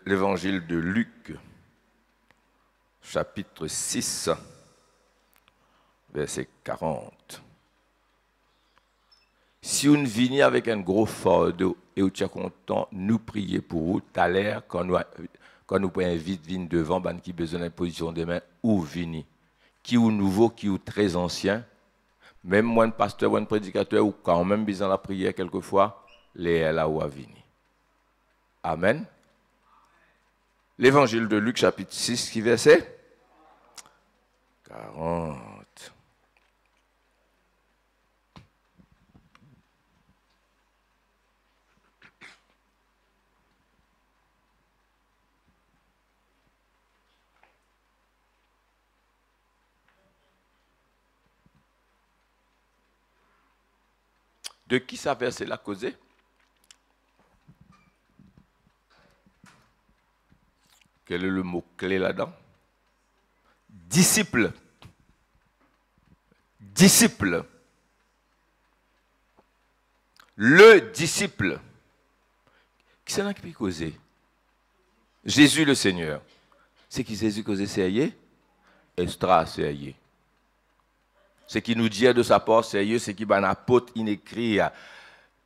L'évangile de Luc, chapitre 6, verset 40. Si vous venez avec un gros fardeau et vous êtes content, nous prier pour vous, tout à l'heure, quand nous prenons vite, venir devant, qui a besoin d'une position de main, ou venir. Qui est nouveau, qui est très ancien, même moi, un pasteur ou un prédicateur, ou quand même besoin de la prière quelquefois, les là où à venir. Amen. L'évangile de Luc, chapitre 6, qui verset 40. De qui ça verset la causée? Quel est le mot clé là-dedans? Disciple. Disciple. Le disciple. Qui c'est là qui peut causer? Jésus le Seigneur. C'est qui Jésus causait sérieux? Extra sérieux. Ce qui nous dit de sa part sérieux, c'est qu'il y a un apôtre inécrit,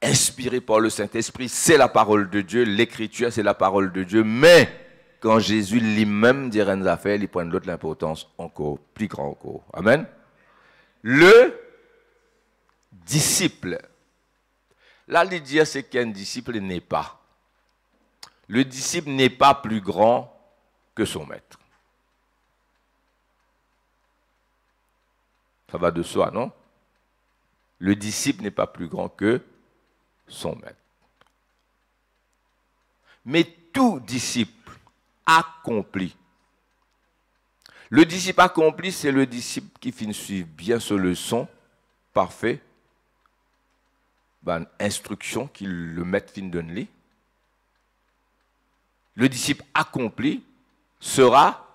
inspiré par le Saint-Esprit. C'est la parole de Dieu. L'écriture, c'est la parole de Dieu. Mais quand Jésus lui-même dit une affaire, il prend l'autre l'importance encore, plus grand encore. Amen. Le disciple. Là, il dit c'est qu'un disciple n'est pas. Le disciple n'est pas plus grand que son maître. Ça va de soi, non? Le disciple n'est pas plus grand que son maître. Mais tout disciple accompli. Le disciple accompli, c'est le disciple qui finit suivre bien sa leçon, parfait, ben, instruction qu'il le maître fin donne. Le disciple accompli sera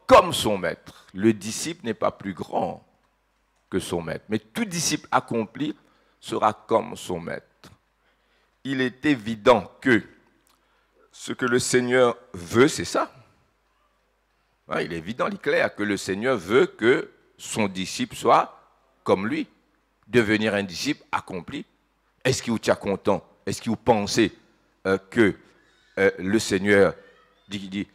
comme son maître. Le disciple n'est pas plus grand que son maître. Mais tout disciple accompli sera comme son maître. Il est évident que ce que le Seigneur veut, c'est ça. Il est évident, il est clair que le Seigneur veut que son disciple soit comme lui. Devenir un disciple accompli. Est-ce qu'il vous tient content? Est-ce qu'il vous pensez que le Seigneur dit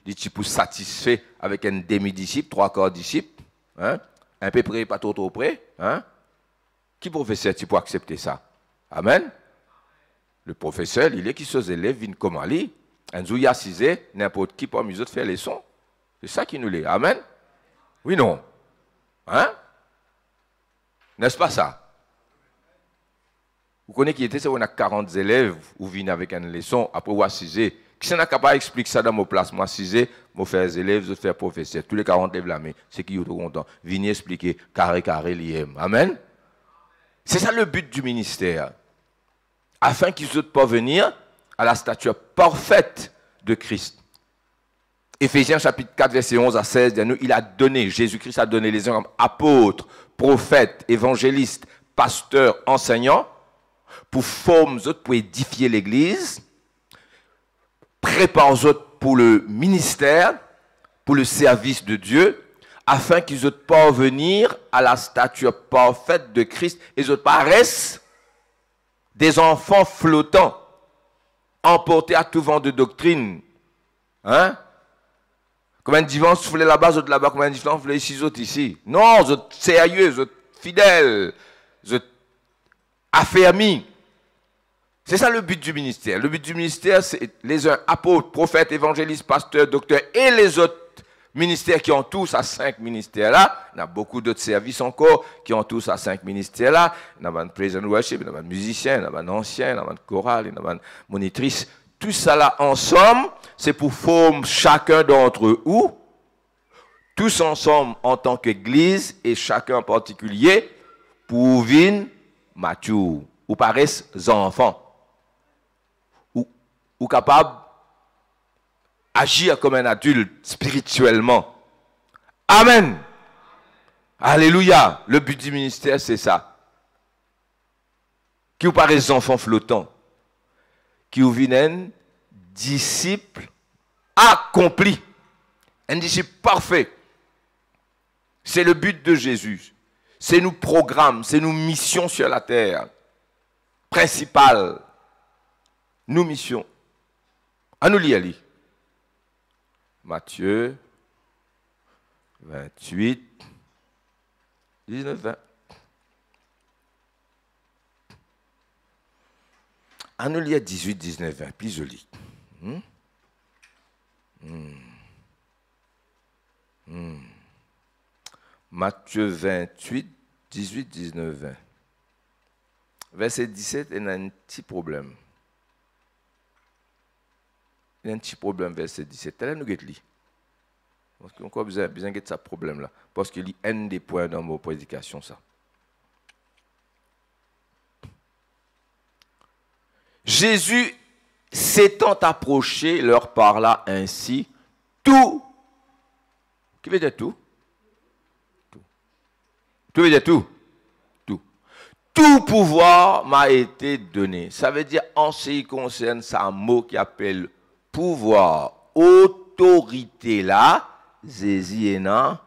satisfait avec un demi-disciple, 3/4 disciple, hein? Un peu près, pas trop près, hein? Qui professeur tu peux accepter ça? Amen. Le professeur, il est qui ses élèves viennent comme Ali, un zouya cisé, n'importe qui parmi eux faire les sons. C'est ça qui nous l'est. Amen. Oui, non. Hein? N'est-ce pas ça? Vous connaissez qui était, c'est qu'on a 40 élèves, ou viennent avec une leçon, après ou assisé. Qui s'en a capable d'expliquer ça dans mon place? Moi, assisé, moi, faire élèves, je faire professeur. Tous les 40 lèvent la main. C'est qui est tout content. Venez expliquer, carré, l'IM. Amen. C'est ça le but du ministère. Afin qu'ils puissent parvenir à la stature parfaite de Christ. Éphésiens chapitre 4, verset 11 à 16, il a donné, Jésus-Christ a donné les hommes apôtres, prophètes, évangélistes, pasteurs, enseignants, pour former autres, pour édifier l'Église, prépare autres pour le ministère, pour le service de Dieu, afin qu'ils puissent parvenir à la stature parfaite de Christ, et ils paraissent des enfants flottants, emportés à tout vent de doctrine. Hein? Combien de dimanches vous voulez là-bas, vous là-bas, combien de dimanches vous voulez ici, vous ici? Non, vous êtes sérieux, vous êtes fidèles, vous êtes affermis. C'est ça le but du ministère. Le but du ministère, c'est les uns apôtres, prophètes, évangélistes, pasteurs, docteurs et les autres ministères qui ont tous à 5 ministères-là. Il y a beaucoup d'autres services encore qui ont tous à 5 ministères-là. Il y a un praise and worship, il y a un musicien, il y a un ancien, il y a un choral, il y a une monitrice. Tout ça là ensemble, c'est pour former chacun d'entre eux, tous ensemble en tant qu'Église et chacun en particulier pour venir mature ou paraissent enfants ou capables d'agir comme un adulte spirituellement. Amen. Alléluia. Le but du ministère, c'est ça. Qui vous paraissent enfants flottants, qui vous viennent disciples accompli. Un disciple parfait. C'est le but de Jésus. C'est nos programmes, c'est nos missions sur la terre. Principales. Nos missions. À nous lire. Matthieu 28, 19, 20. À nous lire 18, 19, 20. Puis je lis. Matthieu 28, 18, 19, 20. Verset 17, il y a un petit problème. Il y a un petit problème, verset 17. Allez nous lire. Parce qu'on a besoin de ce problème-là. Parce qu'il y a un des points dans vos prédications, ça. Jésus, s'étant approché, leur parla ainsi. Tout. Qui veut dire tout? Tout. Tout veut dire tout? Tout. Tout pouvoir m'a été donné. Ça veut dire, en ce qui concerne, c'est un mot qui appelle pouvoir, autorité là, Jésus est dans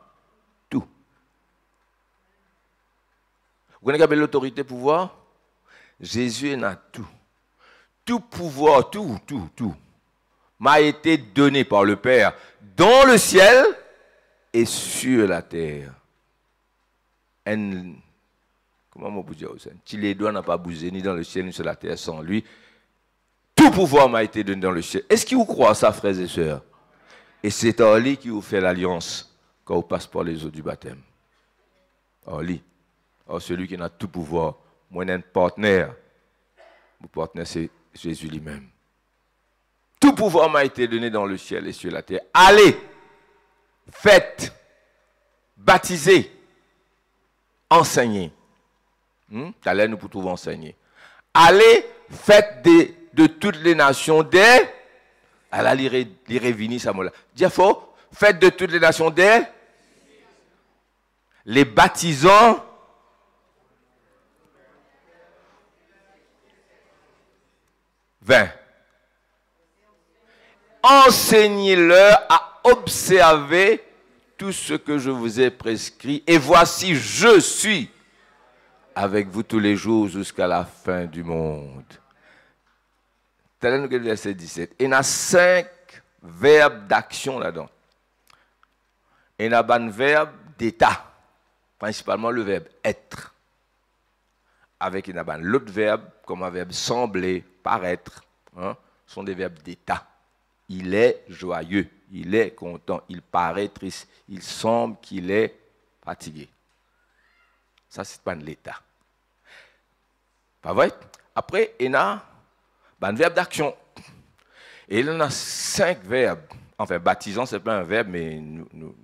tout. Vous connaissez qu'appelle l'autorité pouvoir? Jésus est dans tout. Tout pouvoir, tout, m'a été donné par le Père dans le ciel et sur la terre. Comment on peut dire ça? Si les doigts n'ont pas bougé ni dans le ciel ni sur la terre sans lui, tout pouvoir m'a été donné dans le ciel. Est-ce qu'il vous croit ça, frères et sœurs? Et c'est en lui qui vous fait l'alliance quand vous passez par les eaux du baptême. En lui. Or, celui qui a tout pouvoir, moi, j'ai un partenaire. Mon partenaire, c'est Jésus lui-même. Tout pouvoir m'a été donné dans le ciel et sur la terre. Allez, faites, baptisez, enseignez. Allez, nous pouvons trouver enseigner. Allez, faites de toutes les nations des... À la l'irrévini, ça m'a dit fort. Faites de toutes les nations des... Les baptisants... 20. Enseignez-leur à observer tout ce que je vous ai prescrit. Et voici, je suis avec vous tous les jours jusqu'à la fin du monde. Tel est le verset 17. Il y a 5 verbes d'action là-dedans. Il y a un verbe d'état, principalement le verbe être. Avec l'autre verbe, comme un verbe sembler, paraître, sont des verbes d'état. Il est joyeux, il est content, il paraît triste, il semble qu'il est fatigué. Ça, c'est pas de l'état. Pas vrai? Après, il y a un verbe d'action. Et il y en a 5 verbes. Enfin, baptisant, ce n'est pas un verbe, mais nous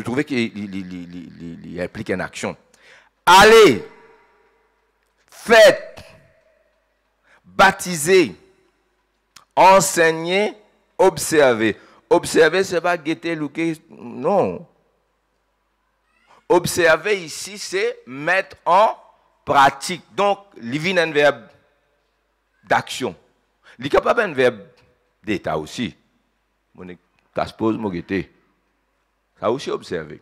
trouvons qu'il implique une action. Allez, faites, baptisez, enseignez, observez. Observer, ce n'est pas guetter, looker, non. Observer ici, c'est mettre en pratique. Donc, il y a un verbe d'action. Il y a capable un verbe d'état aussi. Ça se pose, mon guetter. Ça aussi observer.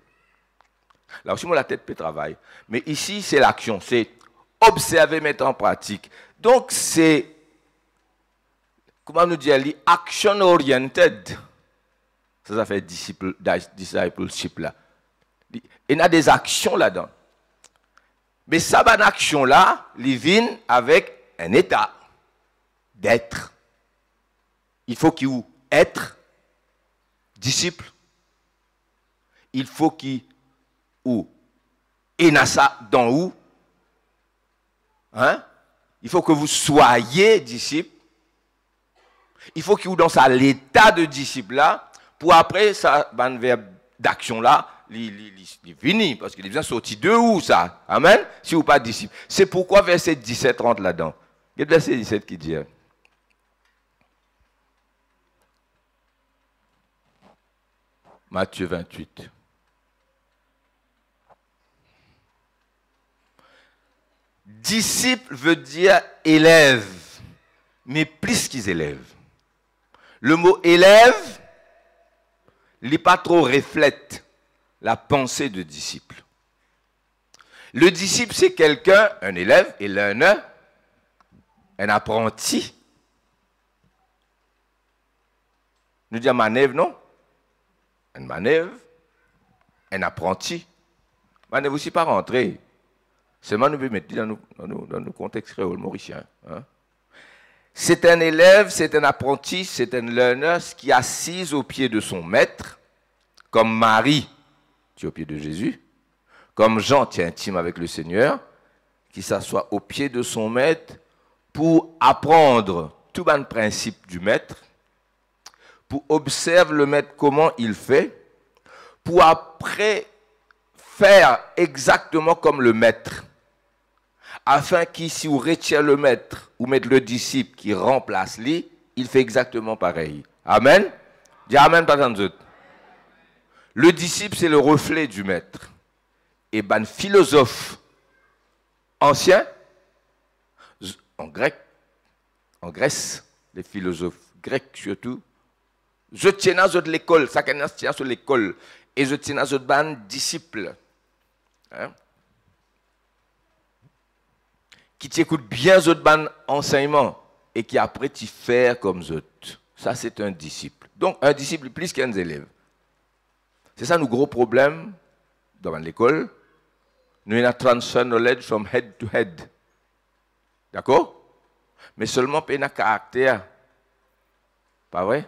Là aussi, la tête peut travailler. Mais ici, c'est l'action. C'est observer, mettre en pratique. Donc, c'est, comment nous dire, action-oriented. Ça fait discipleship là. Il y a des actions là-dedans. Mais ça, une action-là, il vient avec un état d'être. Il faut qu'il y ait être disciple. Il faut qu'il y ait où? Et n'a ça dans où? Hein? Il faut que vous soyez disciple. Il faut qu'il y ait dans ça l'état de disciple là, pour après, ça, un verbe d'action là, il finit, parce qu'il est bien sorti de où ça? Amen? Si vous pas disciple. C'est pourquoi verset 17 rentre là-dedans. Il y a verset 17 qui dit. Matthieu 28. Disciple veut dire élève, mais plus qu'ils élèvent. Le mot élève, il n'est pas trop reflète la pensée de disciple. Le disciple, c'est quelqu'un, un élève, et learner, un apprenti. Nous disons manœuvre, non? Une manœuvre, un apprenti. Manœuvre aussi pas rentrer. Seulement nous pouvons mettre dans nos contextes créoles mauriciens. Hein? C'est un élève, c'est un apprenti, c'est un learner qui est assis au pied de son maître, comme Marie, qui est au pied de Jésus, comme Jean, qui est intime avec le Seigneur, qui s'assoit au pied de son maître pour apprendre tout le principe du maître, pour observer le maître comment il fait, pour après faire exactement comme le maître, afin qu'ici on retient le maître ou mettre le disciple qui remplace lui, il fait exactement pareil. Amen. Dis amen, pas tant d'autres. Le disciple, c'est le reflet du maître. Et ben, philosophe ancien, en grec, en Grèce, les philosophes grecs surtout, je tiens à l'école, ça tient sur l'école, et je tiens à ban disciple. Hein? Qui t'écoute bien autres ban enseignement et qui après t'y faire comme autres. Ça c'est un disciple. Donc un disciple plus qu'un élève. C'est ça nos gros problèmes dans l'école. Nous avons transfer knowledge from head to head. D'accord? Mais seulement pour un caractère. Pas vrai?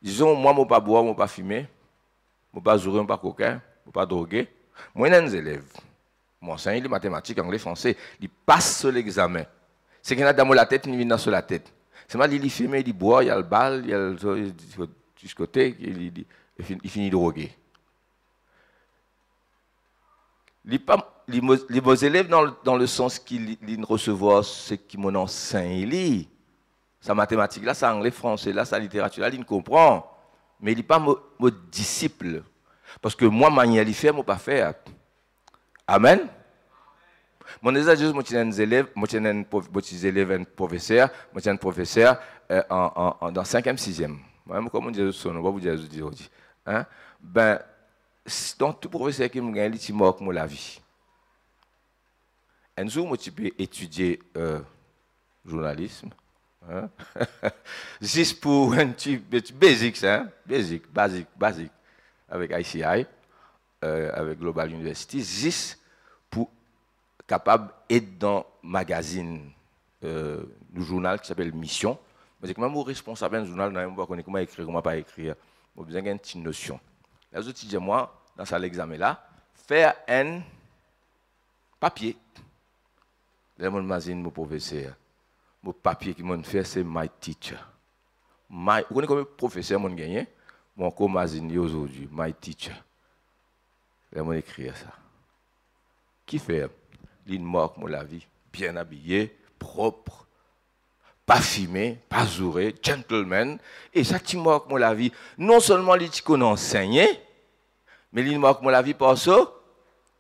Disons, moi, je ne pas boire, je ne pas fumer, je ne pas jouer, je ne pas coquin, je ne pas droguer. Moi, j'ai des élèves. Moi, enseigne les mathématiques, anglais, français. Ils passent sur l'examen. C'est qu'il y a dans la tête, il vient sur la tête. C'est mal, il fume, il boit, il y a le bal, il y a le côté, il finit de droguer. Les bons élèves, dans le sens qu'ils recevront ce qu'ils m'ont enseigné, sa mathématique, là, sa anglais, français, là, sa littérature, là, il ne comprend. Mais il n'est pas mon disciple. Parce que moi, manière de faire, je ne peux pas faire. Amen. Mon juste, moi, j'ai un élève, un professeur, un professeur dans 5e, 6e. Moi, comme on dit, je ne vais pas vous dire aujourd'hui. Hein? Ben, donc, tout professeur qui me gagne, il manque la vie. Un jour, moi, tu peux étudier journalisme. Hein? Juste pour un petit basic, hein? Basic, avec ICI, avec Global University, juste pour capable d'être dans le magazine du journal qui s'appelle Mission. Parce que moi, je suis responsable d'un journal, je ne sais pas comment écrire, comment pas écrire. J'ai besoin d'une petite notion. Là, je dis, moi, dans l'examen là, faire un papier. Là, mon magazine, mon professeur. Mon papier qui m'a fait, c'est My Teacher. Vous connaissez comme professeur, mon gagné? Mon comazine aujourd'hui, My Teacher. Là, je écrit ça. Qui fait? Il marque la vie, bien habillé, propre, pas fumé, pas zouré, gentleman. Et ça, qui marque la vie, non seulement il qu'on enseigné, mais il marque la vie par son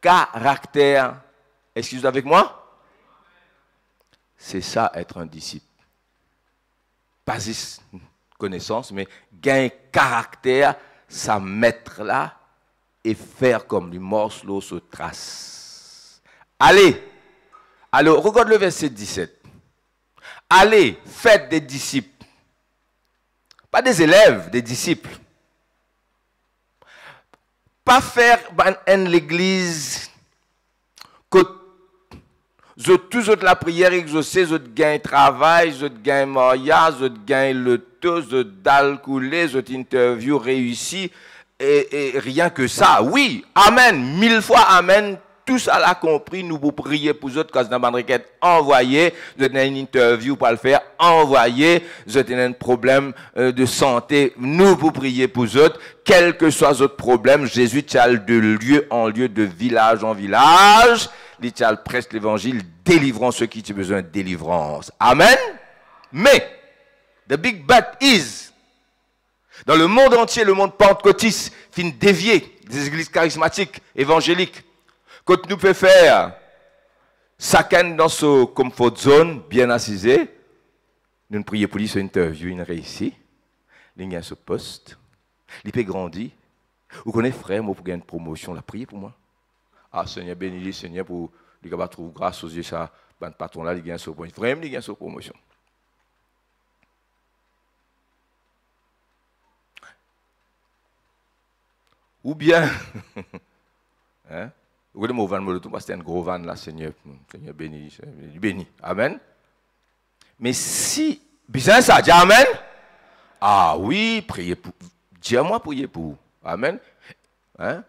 caractère. Est-ce que vous êtes avec moi? C'est ça, être un disciple. Pas juste connaissance, mais gagner caractère, ça mettre là et faire comme les morceaux se tracent. Allez, alors regarde le verset 17. Allez, faites des disciples. Pas des élèves, des disciples. Pas faire l'église que tous la prière exaucée, je gagne travail, je gagne mariage, je gagne le taux, je dalle couler, je interview réussi, et rien que ça. Oui, amen, 1000 fois amen, tout ça l'a compris, nous vous prier pour vous autres, quand vous avez une requête, envoyez, vous avez une interview pour le faire, envoyez, vous avez un problème de santé, nous vous prier pour vous autres, quel que soit votre problème, Jésus t'aille de lieu en lieu, de village en village, il prêche l'évangile, délivrant ceux qui ont besoin de délivrance. Amen. Mais, the big but is, dans le monde entier, le monde pentecôtiste, fin dévié des églises charismatiques, évangéliques, quand nous pouvons faire, chacun dans son comfort zone, bien assisé, nous prions pour lui sur interview, il réussit. il a ce poste, il peut grandir. Vous connaissez frère, moi, pour gagner une promotion, la priez pour moi. Ah, Seigneur, bénis, Seigneur, pour les gars trouver grâce aux yeux, ça, ben, patron là, il gagne ce promotion. Vraiment, il gagne ce promotion. Ou bien, hein, vous voyez mon van moloton, parce que c'est un gros van là, Seigneur. Seigneur béni, béni. Amen. Mais si, bien ça, dis Amen. Ah oui, priez pour. Dis-moi, priez pour. Amen. Hein?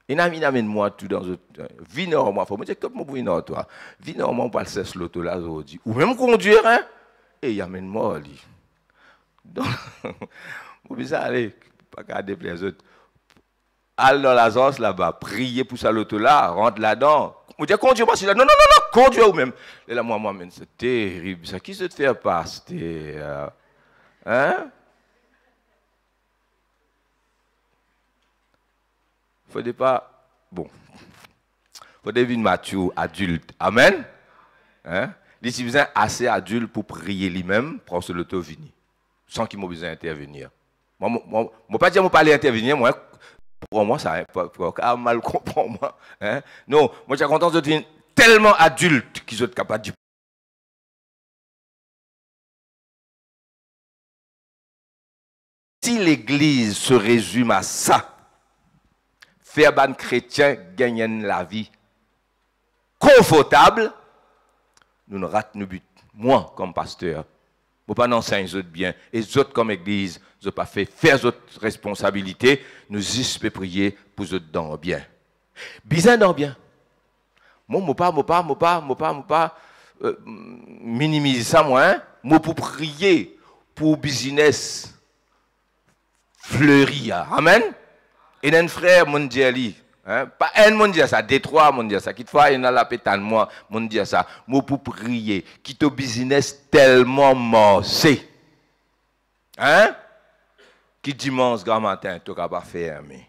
Il amène moi tout dans un. Viens moi, faut me dire comme moi pour toi. Viens moi pour le cesse l'auto là aujourd'hui. Ou même conduire, hein? Et il amène moi, lui. Donc, vous pouvez aller, pas garder les autres. Allez dans la zone là-bas, priez pour ça l'auto là, rentre là-dedans. Vous dites, conduis moi, non, non, non, non, conduis vous-même. Et là, moi, c'est terrible, ça. Qui se te fait pas? C'était. Hein? Il ne faut pas. Bon. Il faut devenir mature, adulte. Amen? Hein? Il est besoin assez adulte pour prier lui-même, prendre ce l'auto vini. Sans qu'il m'ait besoin d'intervenir. Moi, pas dire que je ne pas aller intervenir, moi. Pour moi, ça a mal comprendre moi. Hein? Non, moi, j'ai content de devenir tellement adulte qu'ils sont capables de. Si l'Église se résume à ça, faire ban chrétien gagner la vie confortable, nous ne ratons le but. Moi, comme pasteur, je ne pas enseigner les autres bien. Et les autres, comme Église, je ne pas faire les autres responsabilités. Nous espérons prier pour les autres dans bien. Bizarre dans bien. Moi, je ne pas minimiser ça, moi. Hein? Moi, pour prier, pour business fleurir. Amen. Et un frère, mon Dieu, hein? Pas un mon Dieu ça, Détroit, mon Dieu ça. Qui te fait, il y a la pétane, moi, mon Dieu ça. Moi, pour prier, qui te business tellement morcé. Hein? Qui dimanche, grand matin, tu n'as pas fermé.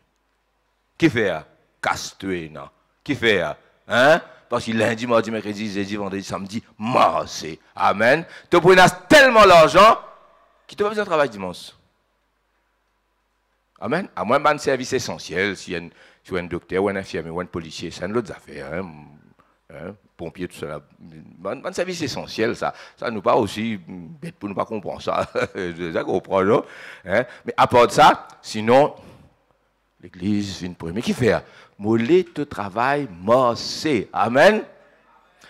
Qui fait? Casse-toi, non? Qui fait? Hein? Parce que lundi, mardi, mercredi, jeudi, vendredi, samedi, morcé. Amen. Tu prends tellement l'argent qui te va faire un travail dimanche. Amen. À moins d'un service essentiel, si y a un docteur ou un infirmier ou un policier, c'est une autre affaire. Hein? Pompier, tout ça. Un service essentiel, ça nous pas aussi bête pour nous pas comprendre ça. C'est ça qu'on comprend, non? Hein? Mais à part de ça, sinon, l'église vient pour. Mais qui fait? Mollet te travail, morcé. Amen.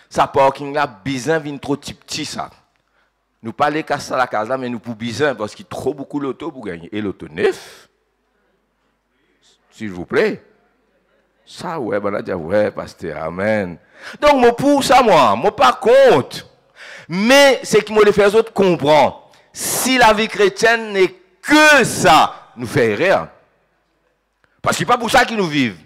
Ça parking là, bizarre, vient trop petit, ça. Nous parlons casse à la case là, mais nous pour bizarre, parce qu'il y a trop beaucoup l'auto pour gagner. Et l'auto neuf. S'il vous plaît. Ça, ouais, ben là, dire, ouais, pasteur, amen. Donc, moi, pour ça, moi, pas contre. Mais, c'est que moi, les faire autres comprendre. Si la vie chrétienne n'est que ça, nous fait rien. Parce que c'est pas pour ça qu'ils nous vivent.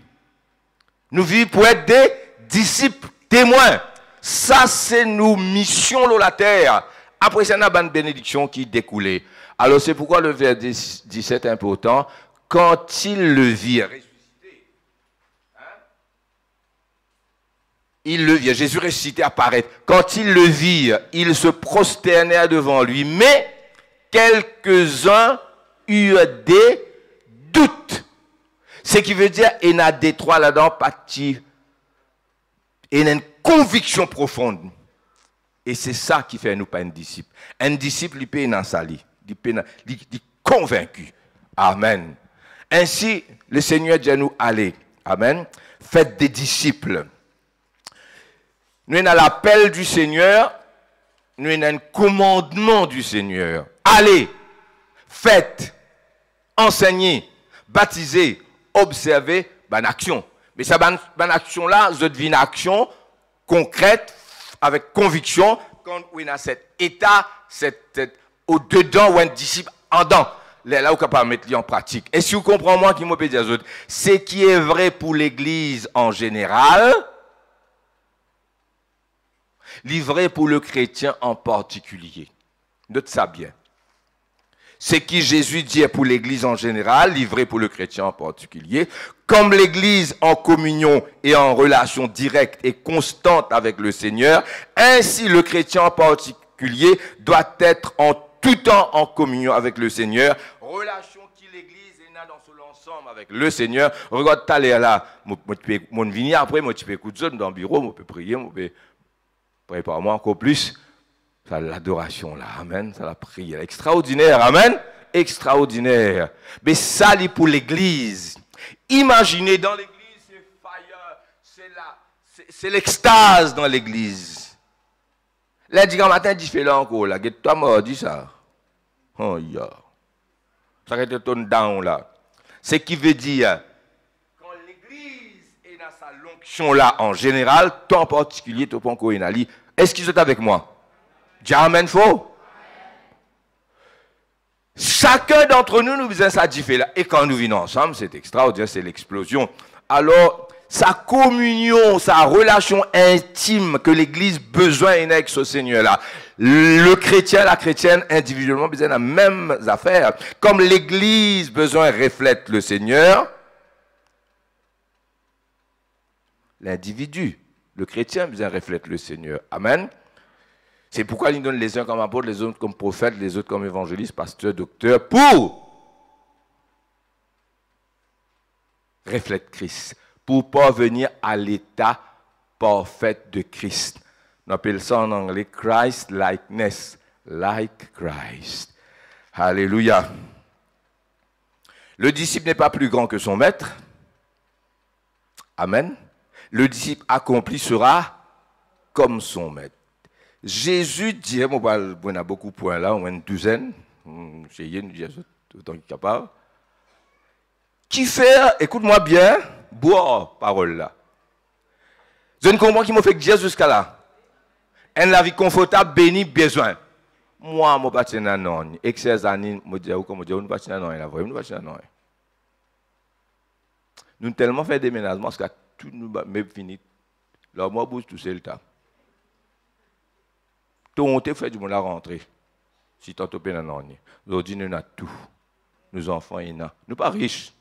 Nous vivons pour être des disciples, témoins. Ça, c'est nos missions sur la terre. Après, c'est une bénédiction qui découlait. Alors, c'est pourquoi le verset 17 est important. Quand il le vit ressuscité, hein? Il le vit, Jésus ressuscité apparaît. Quand il le vit, ils se prosternèrent devant lui, mais quelques-uns eurent des doutes. Ce qui veut dire, il y a des trois là-dedans, il y a une conviction profonde. Et c'est ça qui fait nous pas un disciple. Un disciple, il peut dans sa vie, il est convaincu. Amen. Ainsi, le Seigneur dit à nous, allez, amen, faites des disciples. Nous avons l'appel du Seigneur, nous avons un commandement du Seigneur. Allez, faites, enseignez, baptisez, observez, ben action. Mais ça, ben action là, je devine une action concrète, avec conviction, quand on a cet état, au-dedans, ou un disciple en dedans. Là, on peut pas mettre en pratique. Et si vous comprenez moi qui m'en peut dire autres, ce qui est vrai pour l'Église en général, livré pour le chrétien en particulier. Note ça bien. Ce qui Jésus dit pour l'Église en général, livré pour le chrétien en particulier, comme l'Église en communion et en relation directe et constante avec le Seigneur, ainsi le chrétien en particulier doit être en tout temps en communion avec le Seigneur. Relation qui l'Église est dans son ensemble avec le Seigneur. Regarde, tu es là, je peux venir après, je peux écouter dans le bureau, je peux prier, je peux préparer moi encore plus. Ça, l'adoration là, amen, ça la prière. Extraordinaire, amen, extraordinaire. Mais ça, c'est pour l'Église. Imaginez dans l'Église, c'est fire, c'est l'extase dans l'Église. Là, dit matin, tu fais là encore, là, toi, moi, dis ça. Oh, yeah. Ça va être ton down là. Ce qui veut dire, quand l'Église est dans sa l'onction là, en général, toi en particulier, tu peux encore y. Est-ce qu'ils sont avec moi? Dis amen, faux. Chacun d'entre nous, nous faisons ça différent. Et quand nous venons ensemble, c'est extraordinaire, c'est l'explosion. Alors, sa communion, sa relation intime que l'Église besoin avec ce Seigneur-là. Le chrétien, la chrétienne, individuellement, besoin de la même affaire. Comme l'Église besoin reflète le Seigneur, l'individu, le chrétien, besoin reflète le Seigneur. Amen. C'est pourquoi il donne les uns comme apôtres, les autres comme prophètes, les autres comme évangélistes, pasteurs, docteurs, pour reflète Christ, pour parvenir à l'état parfait de Christ. On appelle ça en anglais Christ likeness, like Christ. Alléluia. Le disciple n'est pas plus grand que son maître. Amen. Le disciple accompli sera comme son maître. Jésus dit, on a beaucoup de points là, on a une douzaine, j'ai nous dit autant qu'il est capable. Qui fait, écoute-moi bien, boire parole là. Je ne comprends qui m'a fait dire jusqu'à là. La vie confortable, bénie, besoin. Moi, je ne pas tiens non. Excès années, je dis, comme je dis, on ne pas tiens non, la vraie, on ne pas tiens non. Nous avons tellement fait déménagement, parce que tout nous même fini. Là, moi, bouge tout seul le temps. Tout est fait du monde à rentrer. Si tu as topé dans l'année. Aujourd'hui, nous avons tout. Nos enfants, ils n'ont. Nous pas riches.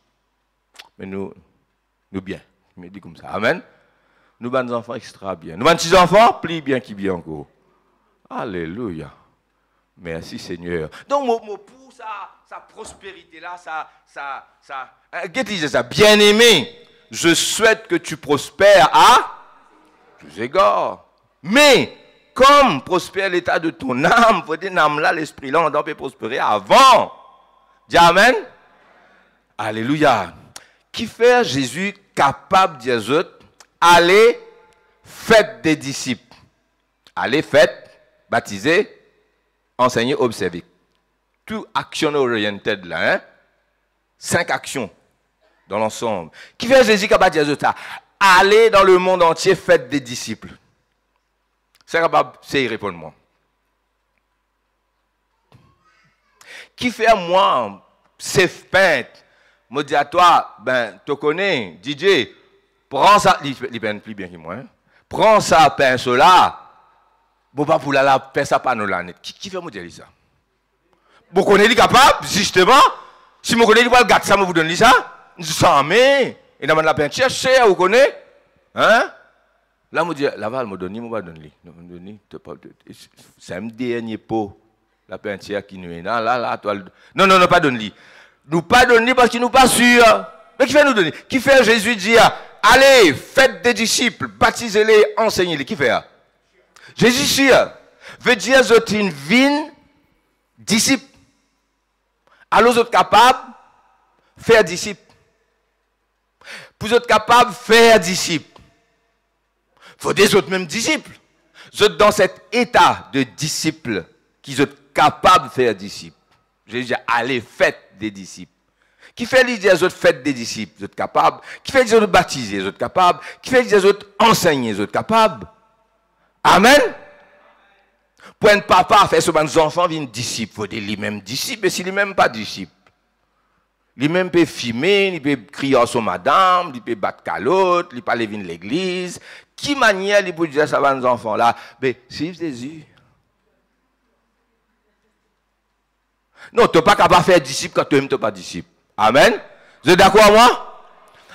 Mais nous bien. Je me dis comme ça. Amen. Nous avons des enfants extra bien. Nous avons des enfants, plus bien qui bien encore. Alléluia. Merci Seigneur. Donc, pour sa prospérité-là, ça, bien-aimé, je souhaite que tu prospères à tous égards. Mais, comme prospère l'état de ton âme, faut dire âme là, l'esprit là, on peut prospérer avant. Dis amen. Alléluia. Qui fait Jésus capable de dire aux autres, allez, faites des disciples. Allez, faites, baptisez, enseignez, observez. Tout action oriented là, hein? 5 actions dans l'ensemble. Qui fait Jésus capable de dire aux autres, allez dans le monde entier, faites des disciples. C'est capable, c'est y répondre moi. Qui fait moi, safe paint, me dit à toi, ben, tu connais, DJ, prends ça, il peine plus bien que moi, hein? Prends ça, pinceau là, bon, pas pour la faire ça pas nous la net. Qui fait me dire ça? Vous connaissez capable, justement, si vous connaissez le gâte, ça me vous donne ça, ça, mais, et dans la peinture, cher, vous connaissez, hein? Là, je dis, là-bas, je me donne, je me donne, c'est un dernier pot, la peinture qui nous est là, là, toi, non, pas donne-lui. Nous pas donner parce qu'il nous pas sûr. Mais qui fait nous donner? Qui fait Jésus dire, allez, faites des disciples, baptisez-les, enseignez-les. Qui fait? Jésus sûr. Veut dire, vous êtes une vie disciple. Alors, vous êtes capable de faire disciple. Pour vous êtes capable de faire disciple. Il faut des autres mêmes disciples. Vous êtes dans cet état de disciple qui sont capables de faire disciple. Jésus dit, allez, faites des disciples. Qui fait les autres faites des disciples, vous êtes capables. Qui fait les autres baptiser, vous êtes capables. Qui fait les autres enseigner, vous êtes capables. Amen. Pour un papa faire ce que nos enfants viennent disciples, il faut dire lui-même disciple, mais si lui-même pas disciple. Lui-même peut fumer, il peut crier à son madame, il peut battre calotte, il peut aller venir l'église. Qui manière il peut dire ça à nos enfants là? Mais suivez Jésus. Non, tu n'es pas capable de faire disciple quand tu n'es pas disciple. Amen. Vous êtes d'accord avec moi?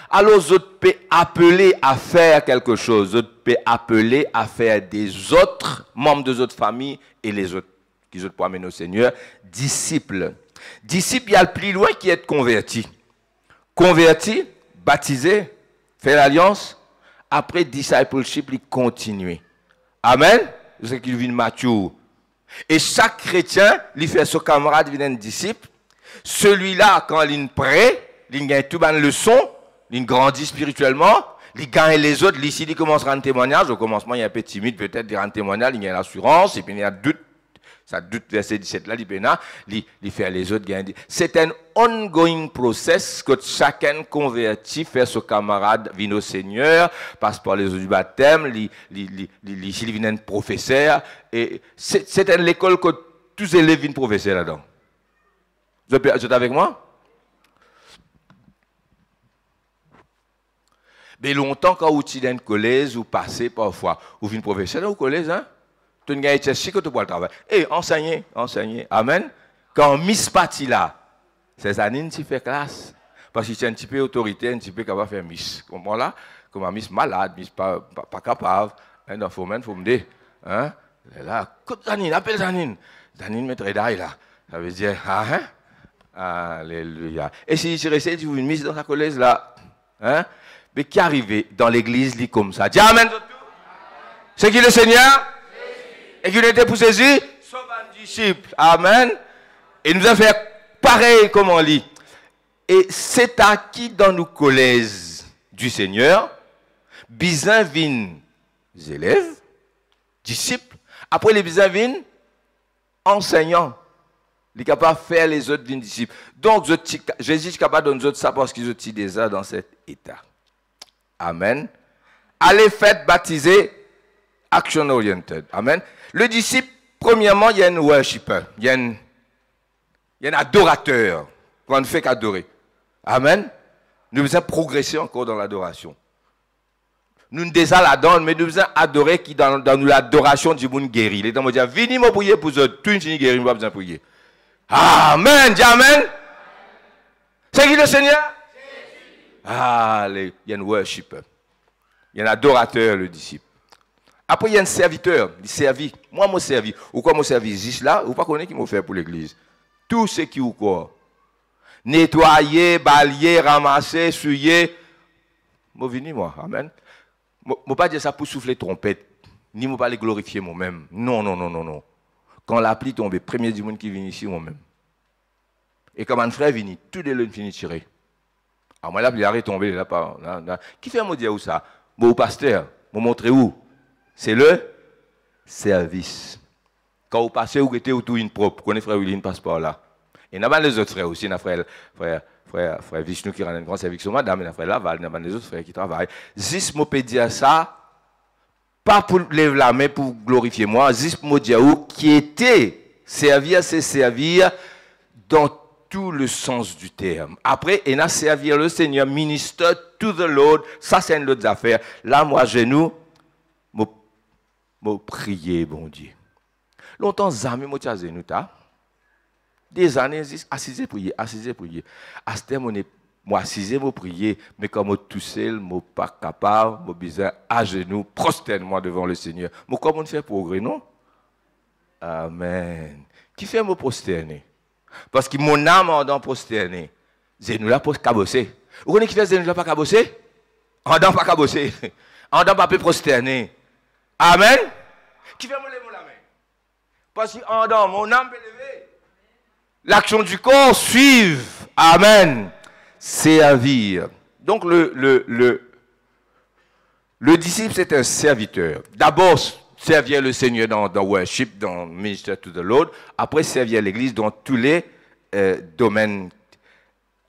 Alors, vous pouvez appeler à faire quelque chose. Vous pouvez appeler à faire des autres membres de votre famille et les autres qui je peux amener au Seigneur, disciple. Disciple, il y a le plus loin qui est converti. Converti, baptisé, faire l'alliance, après discipleship, il continue. Amen. C'est ce qu'il vient mature. Et chaque chrétien, il fait son camarade, il devient un disciple. Celui-là, quand il est prêt, il gagne tout une leçon, il grandit spirituellement, il gagne les autres, ici, il commence à rendre témoignage. Au commencement, il est un peu timide, peut-être, il rend témoignage, il gagne l'assurance, et puis il y a doute. Ça doute, verset 17 là, il fait les autres gagner. C'est un ongoing process que chacun converti, fait son camarade, vient au Seigneur, passe par les eaux du baptême, il vient un professeur. Et c'est une école que tous les élèves viennent professeur là-dedans. Vous êtes avec moi? Mais longtemps, quand vous êtes dans le collège, vous passez parfois, vous venez professeur au collège, hein? Tu as gagné que tu peux le travail. Et enseigner. Amen. Quand Miss Parti là, c'est Zanine qui fait classe. Parce qu'il y a un petit peu d'autorité, un petit peu capable de faire Miss. Comment là? Comme Miss malade, Miss pas capable. Il faut me dire. Hein? Là, Zanine, appelle Zanine. Zanine met rédaille là. Ça veut dire, alléluia. Et si tu restes, tu veux une Miss dans sa collège là. Hein? Mais qui arrive dans l'église, dit comme ça. Dis Amen. C'est qui le Seigneur? Et qu'il était pour Jésus, sauf un disciple. Amen. Et nous avons fait pareil comme on lit. Et c'est acquis dans nos collèges du Seigneur, bizin viennent élèves, disciples. Après les bizin viennent enseignants. Il est capable de faire les autres viennent disciples. Donc Jésus est capable de nous autres ça parce qu'ils sont déjà dans cet état. Amen. Allez, faites baptiser, action oriented. Amen. Le disciple, premièrement, il y a un worshipper, il y a un adorateur qu'on ne fait qu'adorer. Amen. Nous devons progresser encore dans l'adoration. Nous ne déjà là-dedans, mais nous devons adorer qui dans l'adoration du monde guéri. Les gens vont dire, venez me prier pour eux, tout une fini guéri, nous pas besoin de prier. Amen, dis Amen. C'est qui le Seigneur? Il y a un worshipper. Il y a un adorateur, le disciple. Après, il y a un serviteur, il servit. Moi, je servi. Ou quoi, je servi juste là, ou pas connaître qui m'a fait pour l'église. Tout ce qui ou quoi. Nettoyer, balayer, ramasser, souiller. Je venu, moi. Amen. Je ne pas dire ça pour souffler trompette, ni je pas les glorifier moi-même. Non. Quand la pluie tombe, premier du monde qui vient ici, moi-même. Et comme un frère vient, tous les lunes finissent tirer. Alors moi, la pluie est tombée là. Qui fait me dire où ça? Mon pasteur, me montrer où? C'est le service. Quand vous passez, vous êtes autour d'une propre. Vous connaissez frère William passe par là. Et nous avons les autres frères aussi. Nous avons frère Vishnu qui rend un grand service sur madame. Nous avons frère Laval. Nous avons les autres frères qui travaillent. Juste, je peux dire ça, pas pour lever la main pour glorifier moi. Juste pour dire qui était servir, c'est servir dans tout le sens du terme. Après, il a servir le Seigneur, minister to the Lord. Ça, c'est une autre affaire. Là, moi, genou. Je prier, bon Dieu. Longtemps, Zami m'a dit, des années, assisez prier. À ce terme, moi, assisez, je prier, mais comme je tout seul, je ne suis pas capable, je suis besoin à genoux, prosterne-moi devant le Seigneur. Mais comment on fait progrès, non? Amen. Qui fait me prosterner? Parce que mon âme en dans prosterner. Zenou là pour cabosser. Vous connaissez qui fait Zenou là pas cabosser? En dans pas cabosser. En dans pas prosterner. Amen. Qui fait me lever la main? Parce qu'en dans mon âme peut lever. L'action du corps suive. Amen. Servir. Donc le disciple c'est un serviteur. D'abord servir le Seigneur dans worship, dans minister to the Lord. Après servir l'église dans tous les domaines.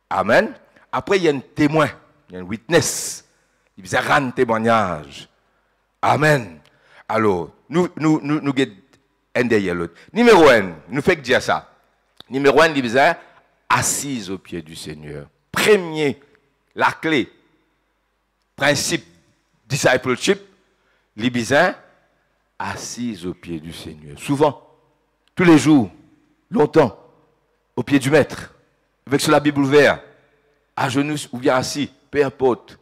Amen. Après il y a un témoin, il y a un witness. Il y a un témoignage. Amen. Alors, nous un derrière l'autre. Numéro 1, nous fait que dire ça. Numéro 1, il dit assise au pied du Seigneur. Premier, la clé, principe, discipleship, il dit assise au pied du Seigneur. Souvent, tous les jours, longtemps, au pied du maître, avec sur la Bible ouverte, à genoux ou bien assis, peu importe,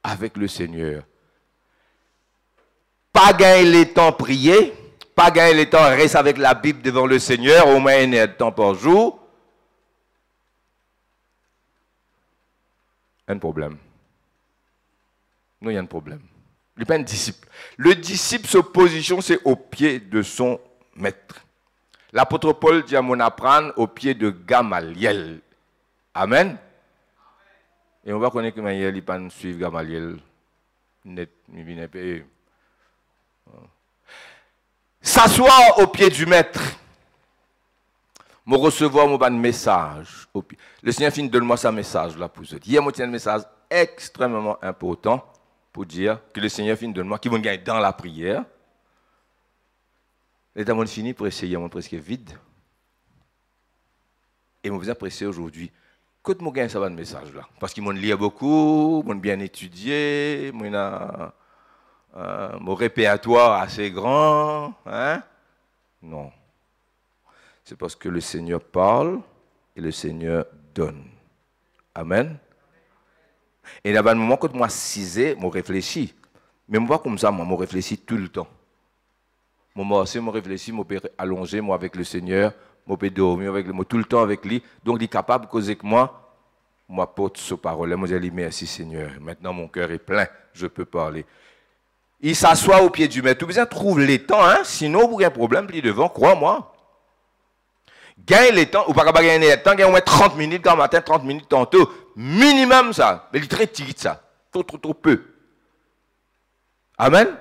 avec le Seigneur. Pas gagner le temps prier, Pas gagner le temps, reste avec la Bible devant le Seigneur, au moins une heure de temps par jour. Un problème. Non, il y a un problème. Il n'est pas un disciple. Le disciple, sa position, c'est au pied de son maître. L'apôtre Paul dit à mon apprendre au pied de Gamaliel. Amen. Et on va connaître que Gamaliel, il ne pas suivre Gamaliel. Net, s'asseoir au pied du maître. Me recevoir mon message. Le Seigneur finit donne-moi sa message là pour vous. Hier, moi tiens un message extrêmement important pour dire que le Seigneur finit donne-moi qui vont gagner dans la prière. Et dans mon fini pour essayer mon presque vide. Et je vais presser aujourd'hui. Quand je gagne ça va le message là, parce qu'ils m'ont lu beaucoup, m'ont bien étudié, mon répertoire assez grand, hein? Non. C'est parce que le Seigneur parle et le Seigneur donne. Amen. Et là, un moment, quand moi cisé, je réfléchis. Mais moi, comme ça, moi, je réfléchis tout le temps. Moi, je réfléchis, je peux allonger moi, avec le Seigneur, je peux dormir avec lui, tout le temps avec lui. Donc, il est capable de causer que moi, porte sa parole. Moi, je dis merci, Seigneur. Maintenant, mon cœur est plein, je peux parler. Il s'assoit au pied du maître. Tout besoin trouve les temps, hein? Sinon, vous avez un problème, puis devant, crois-moi. Gagne les temps, ou pas gagner les temps, gagne au moins 30 minutes quand matin, 30 minutes tantôt. Minimum ça. Mais il est très tiré ça. Trop peu. Amen?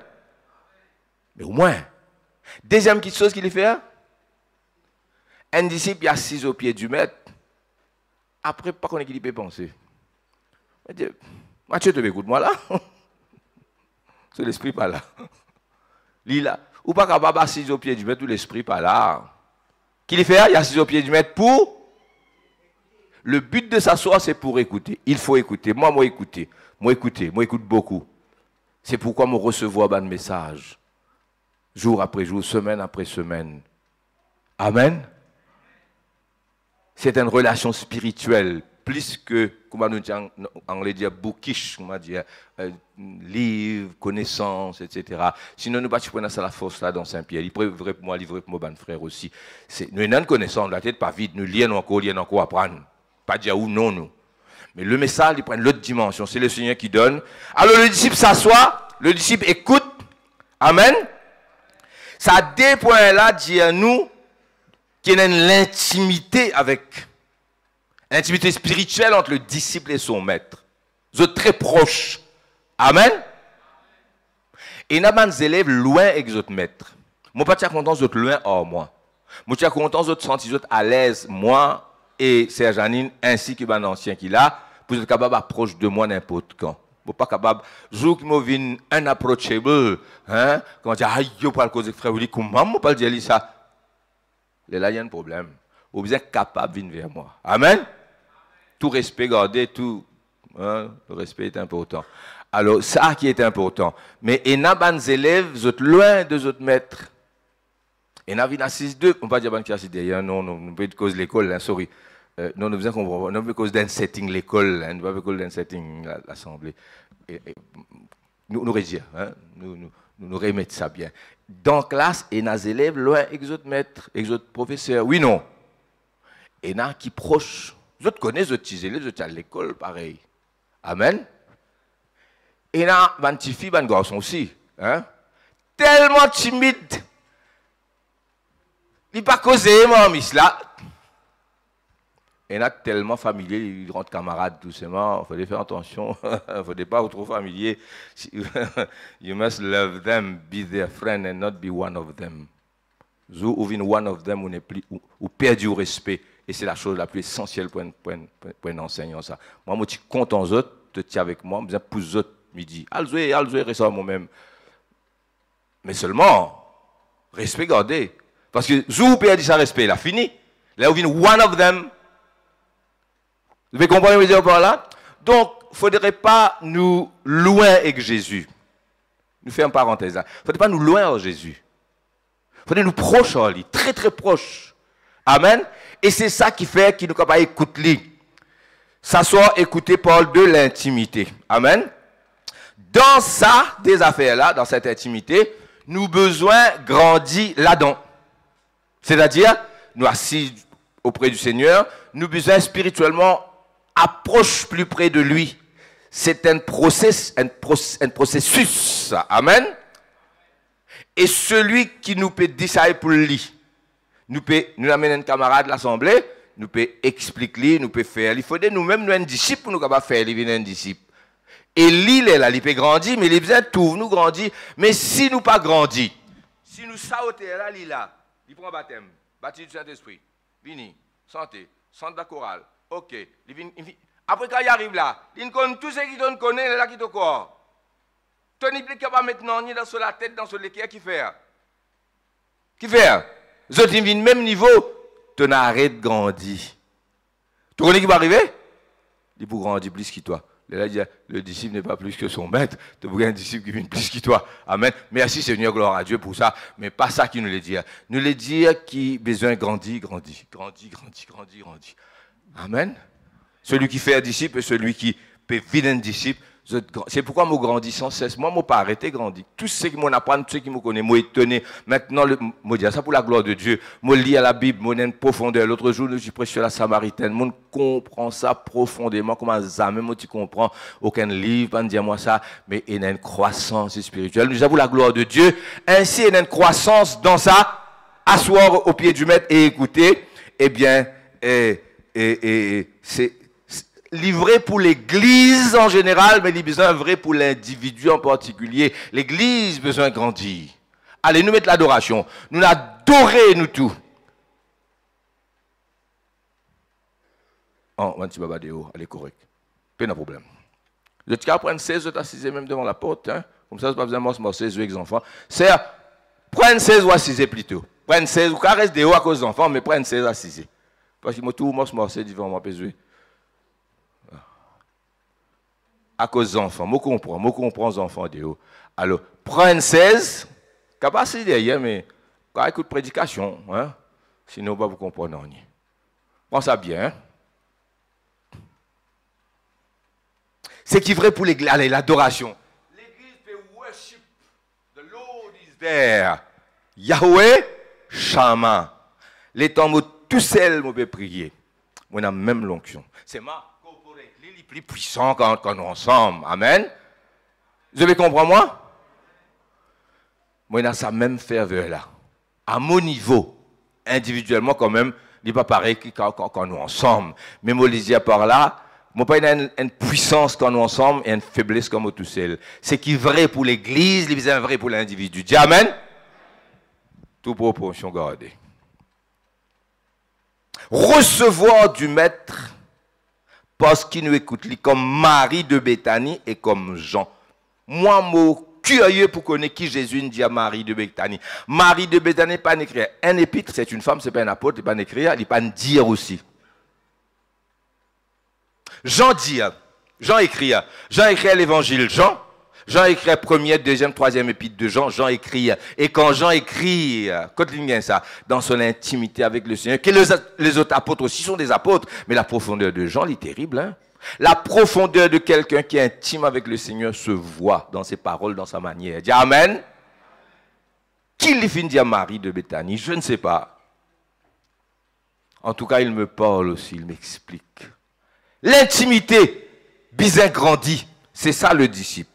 Mais au moins. Deuxième petite chose qu'il fait, un disciple est assis au pied du maître. Après, pas qu'on est qu'il peut penser. Mathieu, tu écoutes moi là? C'est l'esprit pas là. Lila. Ou pas capable assis au pied du maître, ou l'esprit pas là. Qu'il fait? Il est assis au pied du maître pour. Le but de s'asseoir, c'est pour écouter. Il faut écouter. Moi, écouter. Moi, écoute beaucoup. C'est pourquoi je recevoir un message. Jour après jour, semaine après semaine. Amen. C'est une relation spirituelle, plus que, comment nous dit en anglais, dire bookish, comment dire, livre, connaissance, etc. Sinon, nous ne pouvons pas la force là dans Saint-Pierre. Il pourrait pour moi livrer pour mon frère aussi. Nous avons une connaissance, la tête pas vide, nous lions encore apprendre. Pas dire ou non, nous. Mais le message, il prend l'autre dimension. C'est le Seigneur qui donne. Alors le disciple s'assoit, le disciple écoute. Amen. Ça a des points là, dit à nous, qu'il y a l'intimité avec, l'intimité spirituelle entre le disciple et son maître. Vous êtes très proches. Amen. Et nous avons des élèves loin avec les autres maîtres. Moi, pas content, vous êtes loin hors moi. Moi, je suis content, vous êtes senti, vous êtes à l'aise, moi et Serge Janine, ainsi que mon ancien qui est là, pour être capable d'approcher de moi n'importe quand. Vous n'êtes pas capable, jour qui m'ont un approachable, hein, quand on dit, aïe, je parle cause de frère, comment je parle de ça? Là, il y a un problème. Vous êtes capable de venir vers moi. Amen. Tout respect, gardez, tout. Hein, le respect est important. Alors, ça qui est important. Mais il y a des élèves, vous êtes loin de votre maître. Et nous avons 6-2. On ne peut pas dire qu'il y a 6 d'ailleurs. Non, nous ne pouvons pas cause de l'école, hein, sorry. Non, nous faisons comprendre. Nous pouvons cause d'un setting l'école, hein, nous ne pouvons pas cause d'un setting l'assemblée. Nous réagir, hein, nous remettre ça bien. Dans la classe, il y a des élèves loin avec les autres maîtres, avec les autres professeurs. Oui, non. Et il y en a qui proches. Les autres connaissent les petits élèves, les autres à l'école, pareil. Amen. Et il y a des petites filles, des garçons aussi. Hein? Tellement timides. Il n'est pas causé, mon miss là. Il y en a tellement familiers, ils rentrent camarades doucement. Il faut faire attention. Il ne faut pas être trop familier. You must love them, be their friend and not be one of them. Ou one of them, ou perdu au respect. Et c'est la chose la plus essentielle pour un enseignant. Ça. Moi, je suis content aux autres, te tiens avec moi, je pour les autres midi. Alzoué, reste moi-même. Mais seulement, respect gardé. Parce que si vous perdez ça respect, là, fini. Là, vous venez one of them. Vous pouvez comprendre ce que je veux dire par là? Donc, il ne faudrait pas nous loin avec Jésus. Nous faisons une parenthèse là. Il ne faudrait pas nous loin avec Jésus. Il faudrait nous proches en lui, très très proches. Amen. Et c'est ça qui fait qu'il nous capable d'écouter lui. S'asseoir, écouter parle de l'intimité. Amen. Dans ça, des affaires là, dans cette intimité, nous besoin grandir là-dedans. C'est-à-dire, nous assis auprès du Seigneur, nous besoin spirituellement approche plus près de lui. C'est un processus. Amen. Et celui qui nous peut dire ça pour lui, nous amène un camarade de l'assemblée, nous peut expliquer, nous peut faire. Il faut nous-mêmes, nous, un disciple, pour nous capables faire, il un disciple. Et l'île est là, il peut grandir, mais il besoin tout, nous grandir. Mais si nous pas grandir, si nous sautons là, il là, il prend baptême, baptême du Saint-Esprit, vini, santé, centre de la chorale, ok. Après quand il arrive là, il connaît tout ce qui te connaît, là qui te corps. Tony Blick va maintenant ni dans la tête, dans l'équerre, qui fait? Qui fait? Les autres, ils viennent même niveau, tu n'arrêtes de grandir. Tu connais qui va arriver? Il peut grandir plus que toi. Là, le disciple n'est pas plus que son maître. Tu veux un disciple qui vient plus que toi. Amen. Merci Seigneur, gloire à Dieu pour ça. Mais pas ça qui nous le dit. Nous le dit qui besoin de grandir. Amen. Celui qui fait un disciple et celui qui peut vivre un disciple. C'est pourquoi moi grandis sans cesse. Moi, je ne pas arrêter de grandir. Tout ce qui m'apprend, tout ce qui me connaît, moi étonné. Maintenant, moi dis ça pour la gloire de Dieu. Moi lis à la Bible, moi une profondeur. L'autre jour, je prêchais la Samaritaine. Moi comprend ça profondément. Comment ça, même moi tu comprends. Aucun livre, pas dire moi ça. Mais il y a une croissance spirituelle. Nous avons la gloire de Dieu. Ainsi, il y a une croissance dans ça. Asseoir au pied du maître et écouter. Eh bien, c'est livré pour l'Église en général, mais il a besoin vrai pour l'individu en particulier. L'Église a besoin de grandir. Allez, nous mettre l'adoration. Nous l'adorer, nous tout. Oh, un petit babadéo, elle est correcte. Pas de problème. Je te prendre 16, je t'assise même devant la porte. Hein? Comme ça, je n'ai pas besoin de me 16 avec les enfants. C'est prendre 16 ou assiser plutôt. Prendre 16 ou qu'à rester haut à cause des enfants, mais prendre 16 assiser. Parce que moi, tout le monde se devant moi, pésué. À cause des enfants. Moi, comprends les enfants de haut. Alors, prendre 16, capacité derrière, mais quand écoute prédication, hein? Sinon, pas vous comprendre rien. Prends ça bien. Hein? C'est qui est vrai pour l'église, l'adoration. L'église peut worship. The Lord is there. Yahweh, Shama. Les temps où tout seul, je peux prier. On a même l'onction. C'est ma les plus puissants quand nous sommes ensemble. Amen. Vous avez compris moi? Moi, on a sa même ferveur là. À mon niveau, individuellement quand même, il n'est pas pareil quand nous sommes ensemble. Mais moi, je dis par là, moi, pas une puissance quand nous sommes ensemble et une faiblesse comme tout seul. C'est qui est vrai pour l'église, il est vrai pour l'individu. Dis amen. Toute proportion gardée. Recevoir du maître parce qu'il nous écoute comme Marie de Béthanie et comme Jean. Moi, je suis curieux pour connaître qui Jésus dit à Marie de Béthanie. Marie de Béthanie, pas écrire un épître, c'est une femme, c'est pas un apôtre, il pas écrire, il pas dire aussi. Jean dit, Jean écrit l'évangile Jean. Jean écrit premier, deuxième, troisième épître de Jean. Jean écrit. Et quand Jean écrit, quand il vient ça, dans son intimité avec le Seigneur, que les autres apôtres aussi sont des apôtres, mais la profondeur de Jean, elle est terrible. Hein? La profondeur de quelqu'un qui est intime avec le Seigneur se voit dans ses paroles, dans sa manière. Dis amen. Qui lui finit à Marie de Béthanie? Je ne sais pas. En tout cas, il me parle aussi, il m'explique. L'intimité, bizarre grandit. C'est ça le disciple.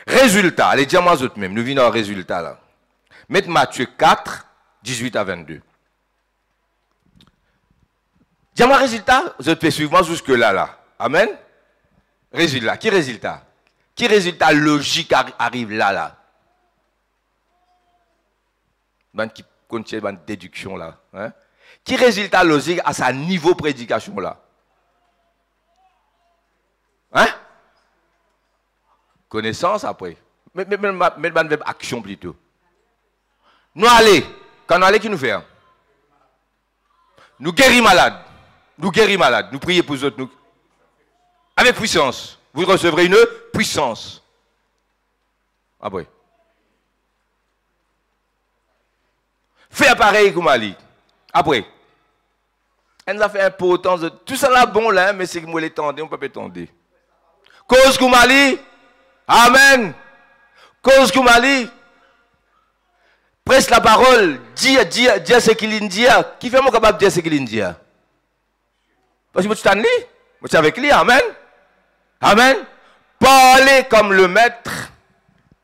Résultat, allez, dis-moi autres même, nous venons au résultat là. Mettez Matthieu 4, 18 à 22. Dis-moi résultat, je te suivre moi jusque là. Amen. Résultat, qui résultat? Qui résultat logique arrive là? Qui contient une déduction là. Hein? Qui résultat logique à sa niveau prédication là? Hein? Connaissance après. Mais action plutôt. Nous allons. Quand nous allons, qui nous fait? Nous guéris malades. Nous guéris malades. Nous prions pour les autres. Avec puissance. Vous recevrez une puissance. Après. Fais pareil comme Ali. Après. Elle nous a fait importance de tout ça là bon là, mais c'est que moi l'étendais, on ne peut pas étendre. Cause Koumali. Amen. Cause Koumali. Presse la parole, dis ce qu'il dit. Qui fait moi capable de dire ce qu'il dit? Parce que tu t'en lis, tu es avec lui, amen. Amen. Parler comme le maître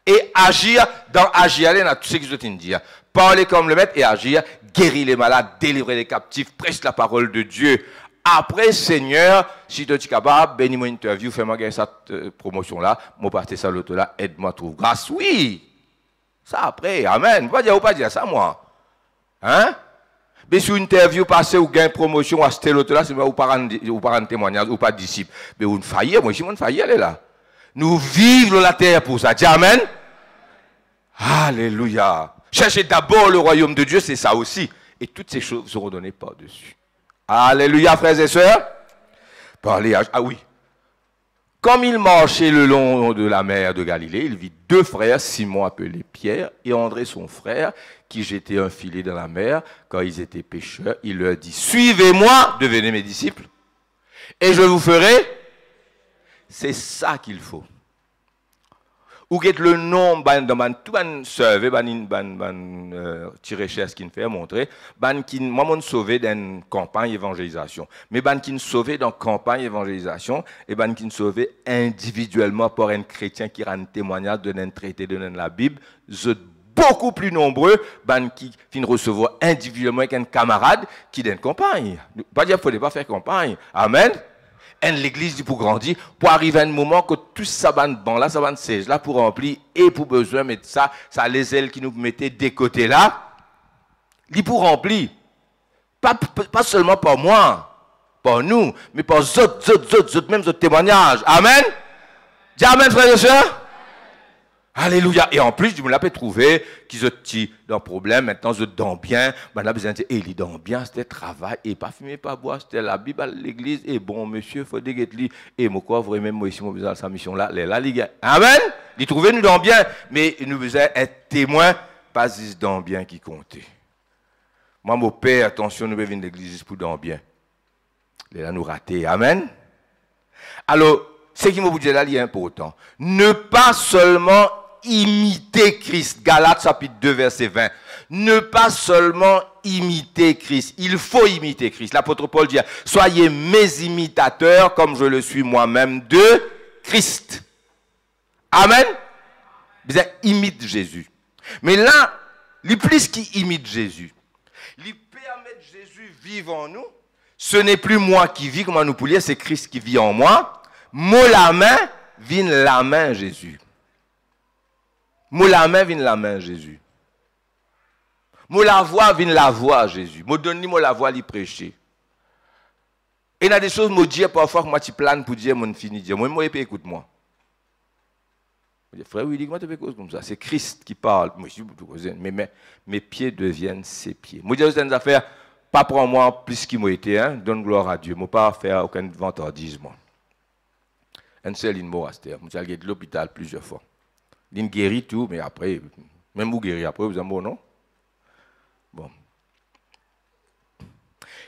et agir dans agir, il y a tout ce que je te dis. Parler comme le maître et agir, guérir les malades, délivrer les captifs, prêche la parole de Dieu. Après, Seigneur, si tu es capable, bénis-moi interview, fais-moi gagner cette promotion-là, moi partir ça l'autre là, aide-moi, trouve grâce. Oui. Ça après, amen. Vous pas dire ça, moi. Hein? Mais si une interview passée ou gagne promotion à ce l'autre là, c'est ou pas un témoignage, ou pas disciple. Mais on faillit, moi, je suis failli, elle est là. Nous vivons la terre pour ça. Dis amen. Alléluia. Cherchez d'abord le royaume de Dieu, c'est ça aussi. Et toutes ces choses seront données par-dessus. Alléluia, frères et sœurs. Parlez à... Ah oui. Comme il marchait le long de la mer de Galilée, il vit deux frères, Simon appelé Pierre et André son frère, qui jetaient un filet dans la mer quand ils étaient pêcheurs. Il leur dit, suivez-moi, devenez mes disciples, et je vous ferai. C'est ça qu'il faut. Ou qu'est le nom dans tout ban survey petit recherche qui fait montrer ban qui moi mon sauvé dans campagne évangélisation mais ban qui sauvé dans campagne évangélisation et ban qui sauvé individuellement par un chrétien qui rend témoignage de un traité de la Bible beaucoup plus nombreux ban qui fin recevoir individuellement avec un camarade qui donne campagne pas dire faut pas faire campagne amen. Et l'église dit pour grandir, pour arriver à un moment que tout ça bon là, ça va siège là pour remplir et pour besoin mettre ça les ailes qui nous mettaient des côtés là, il pour remplir. Pas seulement par moi, par nous, mais par autres, même autres témoignages. Amen. Dis amen, frères et sœurs. Alléluia. Et en plus, je me l'ai trouvé qu'ils ont dans problème, maintenant ils ont bien. Maintenant, besoin de dire, il dans bien, c'était travail, et pas fumer, pas boire, c'était la Bible à l'église, et bon, monsieur, il faut déguetter, et moi, quoi, vraiment, moi, ici, moi, besoin de sa mission-là, les gars. Amen. Ils trouvaient nous dans bien, mais nous besoin être témoins, pas juste dans bien qui comptait. Moi, mon père, attention, nous devons venir l'église pour dans bien. Là, nous rater. Amen. Alors, ce qui m'a dit là, il est important. Ne pas seulement imiter Christ. Galates chapitre 2, verset 20. Ne pas seulement imiter Christ. Il faut imiter Christ. L'apôtre Paul dit, soyez mes imitateurs comme je le suis moi-même de Christ. Amen. Vous imite Jésus. Mais là, le plus qui imite Jésus, il permet que Jésus vive en nous. Ce n'est plus moi qui vis, comment nous pouvons dire, c'est Christ qui vit en moi. Moi la main, vient la main Jésus. Moi la main, vient la main Jésus. Moi la voix, vient la voix Jésus. Moi donne moi la voix, lui prêcher. Et il y a des choses, moi dire parfois que moi tu planes pour dire, mon fini dire. Moi, écoute-moi. Frère, oui, comment tu fais cause comme ça? C'est Christ qui parle. Moi, je suis mais mes pieds deviennent ses pieds. Moi, je dis des affaires, pas pour moi plus qu'il m'a été, hein? Donne gloire à Dieu. Moi, pas faire aucune vantardise, moi. Un seul in monastère. Je suis allé à l'hôpital plusieurs fois. Il guérit tout, mais après, même vous guérir après, vous avez un mot, non? Bon.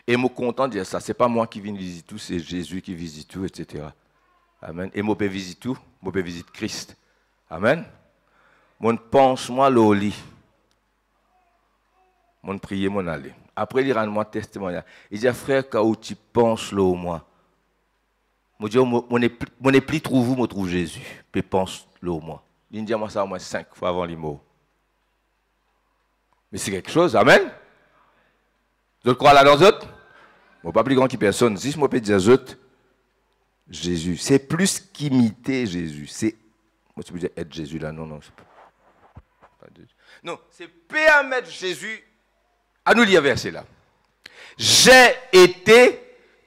Et je suis content de dire ça. Ce n'est pas moi qui viens visiter tout, c'est Jésus qui visite tout, etc. Amen. Et je peux visiter tout, je peux visiter Christ. Amen. Mon pense-moi au lit. Mon prier, mon aller. Après, il rend moi témoignage. Il dit, frère, quand tu penses là au moi. Je dis, mon n'est plus trouve vous, je trouve Jésus. Puis pense là au moi. Il dit, moi ça au moins 5 fois avant les mots. Mais c'est quelque chose, amen. Vous croyez là dans les autres? Moi, pas plus grand que personne. Si je peux dire aux autres, Jésus. C'est plus qu'imiter Jésus. C'est, moi, tu peux dire être Jésus là, non, non. Non, c'est permettre Jésus. À nous lire verset là. J'ai été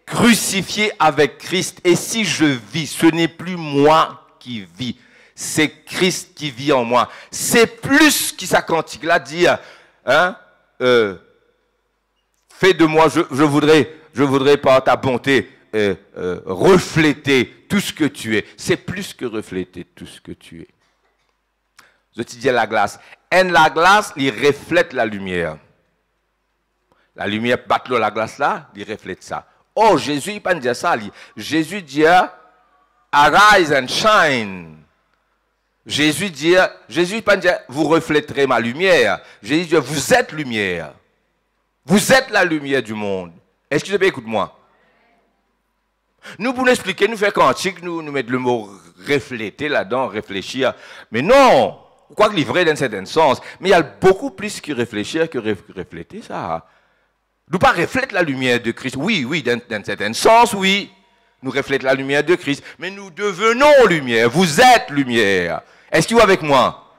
crucifié avec Christ. Et si je vis, ce n'est plus moi qui vis. C'est Christ qui vit en moi. C'est plus qui ça cantique là dire, hein, fais de moi, je voudrais par ta bonté refléter tout ce que tu es. C'est plus que refléter tout ce que tu es. Je te dis la glace. Et la glace, il reflète la lumière. La lumière bat la glace là, il reflète ça. Oh, Jésus, il ne peut pas dire ça. Jésus dit, arise and shine. Jésus pas dire, vous refléterez ma lumière. Jésus dit, vous êtes lumière. Vous êtes la lumière du monde. Est-ce que vous avez écoute-moi? Nous, pour nous expliquer, nous faisons cantique, nous mettons le mot refléter là-dedans, réfléchir. Mais non, quoi que livrer dans un certain sens. Mais il y a beaucoup plus que réfléchir que refléter ça. Nous pas refléter la lumière de Christ. Oui, dans un certain sens, oui. Nous reflétons la lumière de Christ. Mais nous devenons lumière. Vous êtes lumière. Est-ce que vous êtes avec moi?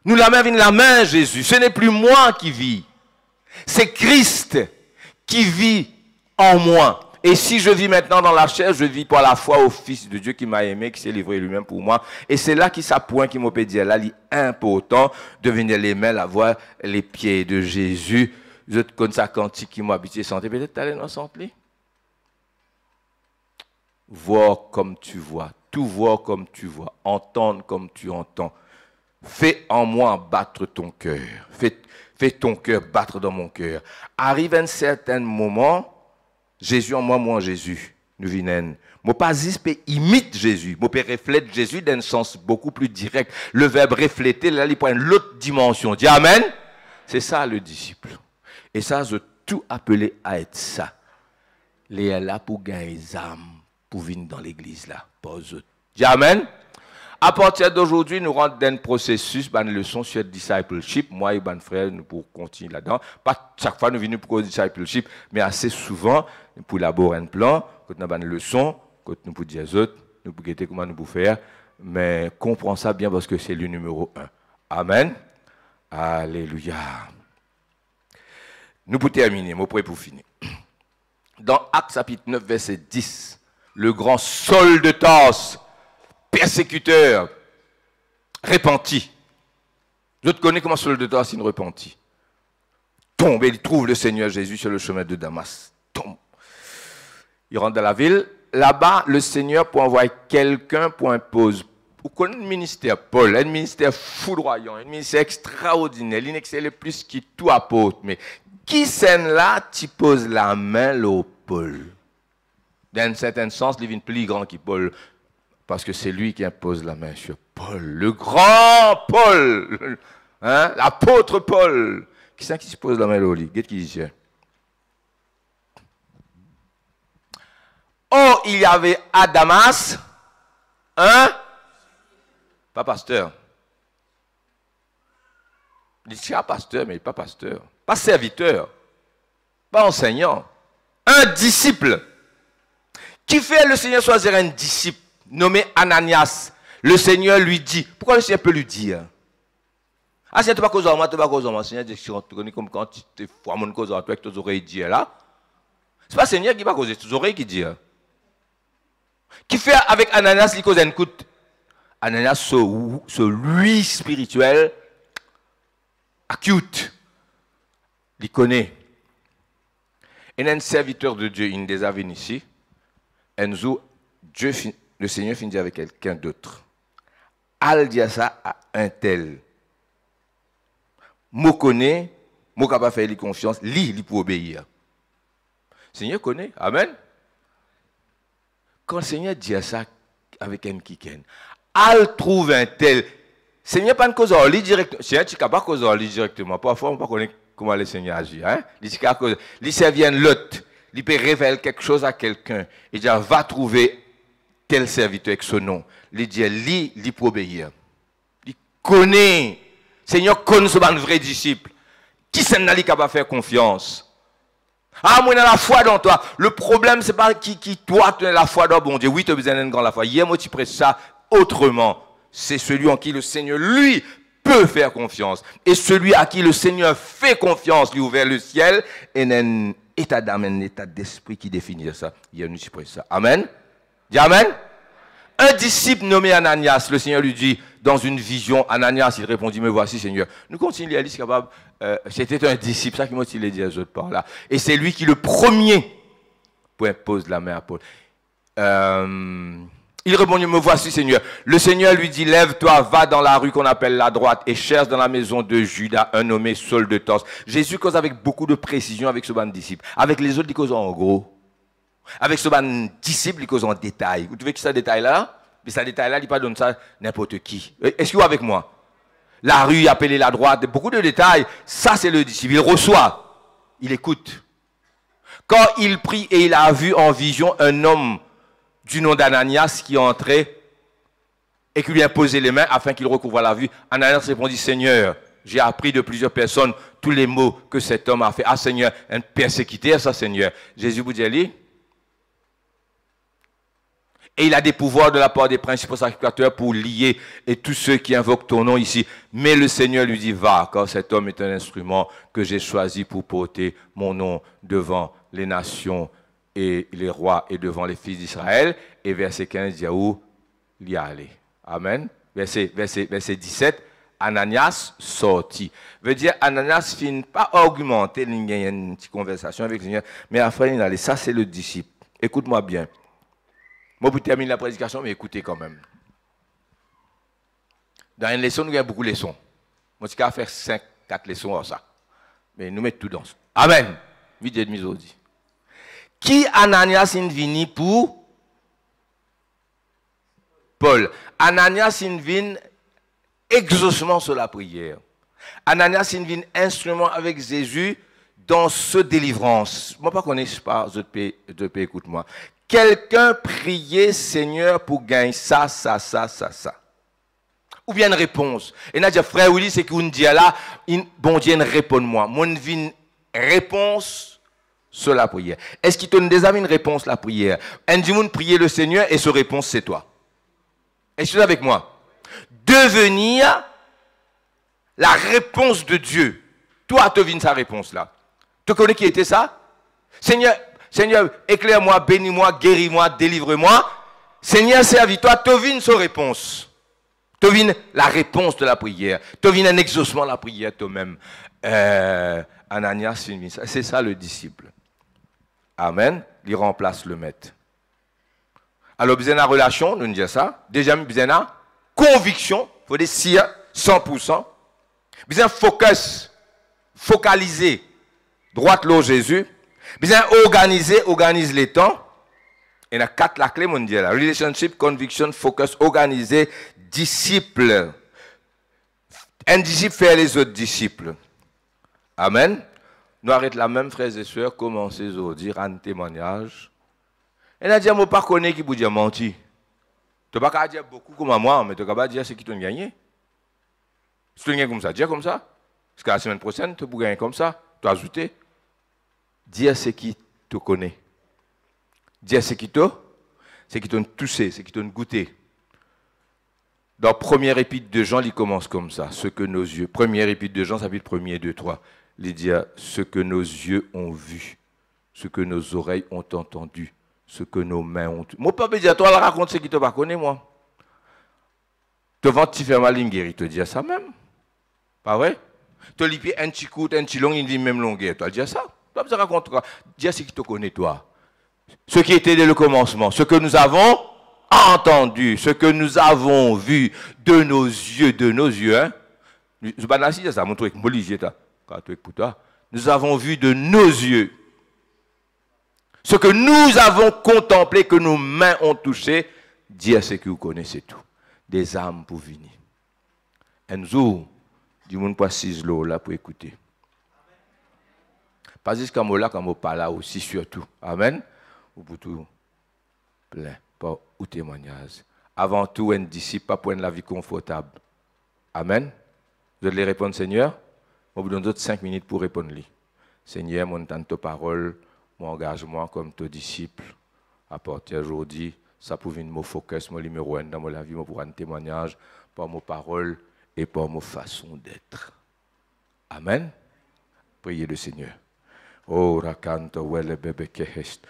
Nous la main vient la main, Jésus. Ce n'est plus moi qui vis. C'est Christ qui vit en moi. Et si je vis maintenant dans la chair, je vis par la foi au Fils de Dieu qui m'a aimé, qui s'est livré lui-même pour moi. Et c'est là qu'il s'appoint, qui m'a dit, là, il est important de venir les mains, la voir les pieds de Jésus. Je te connais ça cantique qui m'a habitué santé. Peut-être t'allais dans santé. Voir comme tu vois, tout voir comme tu vois, entendre comme tu entends. Fais en moi battre ton cœur. Fais ton cœur battre dans mon cœur. Arrive un certain moment, Jésus en moi, moi en Jésus. Nous venons. Mon pas imite Jésus. Mon père reflète Jésus d'un sens beaucoup plus direct. Le verbe refléter, là, il prend l'autre dimension. Dis Amen. C'est ça le disciple. Et ça, je tout appelé à être ça. Les est là pour gagner les âmes, pour venir dans l'église là. Pause. Dis Amen. À partir d'aujourd'hui, nous rentrons dans un processus, une leçon sur le discipleship. Moi et mon frère, nous pour continuer là-dedans. Pas chaque fois nous venons pour le discipleship, mais assez souvent pour élaborer un plan, quand nous avons une leçon, quand nous pour dire aux autres, nous pour guetter comment nous pour faire. Mais comprends ça bien parce que c'est le numéro 1. Amen. Alléluia. Nous pour terminer, moi prêt pour finir. Dans Actes chapitre 9, verset 10, le grand Saul de Tarse, persécuteur, repenti. Je te connais comment Saul de Tarse il repenti. Tombe, il trouve le Seigneur Jésus sur le chemin de Damas. Tombe. Il rentre dans la ville. Là-bas, le Seigneur pour envoyer quelqu'un pour imposer. Vous connaissez le ministère Paul, un ministère foudroyant, un ministère extraordinaire, l'inexcellent plus qui tout apôtre. Mais qui scène là, tu poses la main au Paul. Dans un certain sens, il est plus grand que Paul. Parce que c'est lui qui impose la main sur Paul, le grand Paul, hein, l'apôtre Paul. Qui c'est qui se pose la main au lit? Qu'est-ce qu'il dit? Oh, il y avait à Damas pas pasteur. Il dit, c'est pasteur, mais pas pasteur. Pas serviteur. Pas enseignant. Un disciple. Qui fait le Seigneur choisir un disciple nommé Ananias? Le Seigneur lui dit. Pourquoi le Seigneur peut lui dire? Ah, c'est pas cause de moi, tu pas cause de moi. Le Seigneur dit, comme quand tu te fous à mon cause de toi, avec tes oreilles dire là. C'est pas le Seigneur qui va causer tes oreilles qui dit. Qui fait avec Ananias, il cause un coup. Ananias, ce lui spirituel, acute, il connaît. Et un serviteur de Dieu, il des a venu ici. Enzo, le Seigneur finit avec quelqu'un d'autre. Al dit ça à un tel. Moi connais, moi capable faire lui confiance, lui pour obéir. Le Seigneur connaît, amen. Quand le Seigneur dit ça avec un kiken, Al trouve un tel. Le Seigneur pas une cause en lui directement. Seigneur tu pas cause en lui directement. Parfois on pas connaît comment le Seigneur agit, hein. Il servit un lot. Il peut révéler quelque chose à quelqu'un. Il dit, va trouver tel serviteur avec ce nom. Il dit, il peut obéir. Il connaît. Seigneur connaît ce vrai disciple. Qui s'en a capable de faire confiance? Ah, moi, j'ai la foi dans toi. Le problème, c'est pas qui toi, tu as la foi dans bon Dieu. Oui, tu as besoin d'une grande foi. Hier, moi, tu prêches ça autrement. C'est celui en qui le Seigneur, lui, peut faire confiance. Et celui à qui le Seigneur fait confiance, lui ouvert le ciel, et un état d'âme, un état d'esprit qui définit ça. Il y a une ça. Amen. Dis Amen. Un disciple nommé Ananias, le Seigneur lui dit, dans une vision, Ananias, il répondit, me voici Seigneur. Nous continuons à lire capable. C'était un disciple, ça qui m'a dit aux autres par là. Et c'est lui qui le premier pose la main à Paul. Il répondit, me voici Seigneur. Le Seigneur lui dit, lève-toi, va dans la rue qu'on appelle la droite et cherche dans la maison de Judas un nommé Saul de Tarse. Jésus cause avec beaucoup de précision avec ce ban disciple. Avec les autres, il cause en gros. Avec ce ban disciple, il cause en détail. Vous trouvez que c'est un détail là? Mais ça détail-là, il ne pas donne ça n'importe qui. Est-ce que vous avec moi? La rue, appelée la droite, beaucoup de détails. Ça, c'est le disciple. Il reçoit. Il écoute. Quand il prie et il a vu en vision un homme du nom d'Ananias qui entrait et qui lui a posé les mains afin qu'il recouvre la vue, Ananias répondit, Seigneur, j'ai appris de plusieurs personnes tous les mots que cet homme a fait. Ah Seigneur, un persécuteur, ça Seigneur. Jésus vous dit, et il a des pouvoirs de la part des principaux sacrificateurs pour lier et tous ceux qui invoquent ton nom ici. Mais le Seigneur lui dit, va, car cet homme est un instrument que j'ai choisi pour porter mon nom devant les nations et les rois et devant les fils d'Israël. Et verset 15 dit où il y aller. Amen. Verset 17, Ananias sortit. Veut dire, Ananias finit pas argumenter, il y a une petite conversation avec le Seigneur, mais après il allait. Ça, c'est le disciple. Écoute-moi bien. Moi, pour terminer la prédication, mais écoutez quand même. Dans une leçon, nous avons beaucoup de leçons. Moi, je vais faire 5, 4 leçons comme ça. Mais nous mettons tout dans ça. Amen. Vite et demi, aujourd'hui. Qui Ananias est venu pour Paul? Ananias est venu exaucement sur la prière. Ananias est venu instrument avec Jésus dans ce délivrance. Moi, pas connais pas, je peux écoute-moi. Quelqu'un priait Seigneur pour gagner ça. Ou bien une réponse. Et n'a dit, frère Willy, c'est qu'on dit là, bon Dieu, réponds-moi. Mon vie, réponse sur la prière. Est-ce qu'il te donne déjà une réponse la prière? Un dit, prier le Seigneur et sa réponse, c'est toi. Est-ce que tu es avec moi? Devenir la réponse de Dieu. Toi, tu viens sa réponse là. Tu connais qui était ça? Seigneur, éclaire-moi, bénis-moi, guéris-moi, délivre-moi. Seigneur, servis-toi, tu viens sa réponse. Tu viens la réponse de la prière. Tu viens un exaucement de la prière toi-même. Ananias, c'est ça le disciple. Amen. Il remplace le maître. Alors, besoin de la relation, nous disons ça. Déjà, besoin de la conviction. Il faut dire 100%. Besoin de focaliser. Droite l'eau Jésus. Besoin organise les temps. Et il y a 4 la clé mondiale. Relationship, conviction, focus, organiser, disciple. Un disciple fait les autres disciples. Amen. Nous arrêtons la même, frères et sœurs, commencer à dire un témoignage. Et là, je ne pas connaître qui vous dit menti. Tu ne peux pas dire beaucoup comme moi, mais tu ne peux pas dire ce qui t'a gagné. Si tu gagnes comme ça, dis comme ça. Parce que la semaine prochaine, tu peux gagner comme ça. Tu as ajouté. Dire ce qui te connaît. Dire ce qui t'ont touché, ce qui t'ont goûté. Dans le premier épître de Jean, il commence comme ça. Ce que nos yeux, premier épître de Jean, chapitre 1er, 2, 3. Il dit ce que nos yeux ont vu, ce que nos oreilles ont entendu, ce que nos mains ont. Mon papa dit à toi, raconte ce qui te pas connaît, moi. Devant tu fais mal, il te dit ça même. Pas vrai? Tu lis un petit coup, un petit long, il dit même longueur. Tu dis ça. Tu racontes quoi? Dis ce qui te connaît, toi. Ce qui était dès le commencement, ce que nous avons entendu, ce que nous avons vu de nos yeux, hein. Je ne sais pas si ça montre avec moi, nous avons vu de nos yeux. Ce que nous avons contemplé, que nos mains ont touché, dire ce que vous connaissez tout. Des âmes pour venir. Un jour, du monde pas 6 lots là pour écouter. Pas juste comme là, comme pas là aussi surtout. Amen. Ou pour tout plein, pas ou témoignage. Avant tout, un disciple, pas pour la vie confortable. Amen. Vous allez répondre, Seigneur. On vous donne d'autres 5 minutes pour répondre. Seigneur, mon temps de parole, mon engagement comme ton disciple, à partir d'aujourd'hui, ça pour venir mon focus, mon numéro 1 dans ma vie, pour un témoignage, par mon parole et par mon façon d'être. Amen. Priez le Seigneur. Oh, rakanto wele bebe kehest.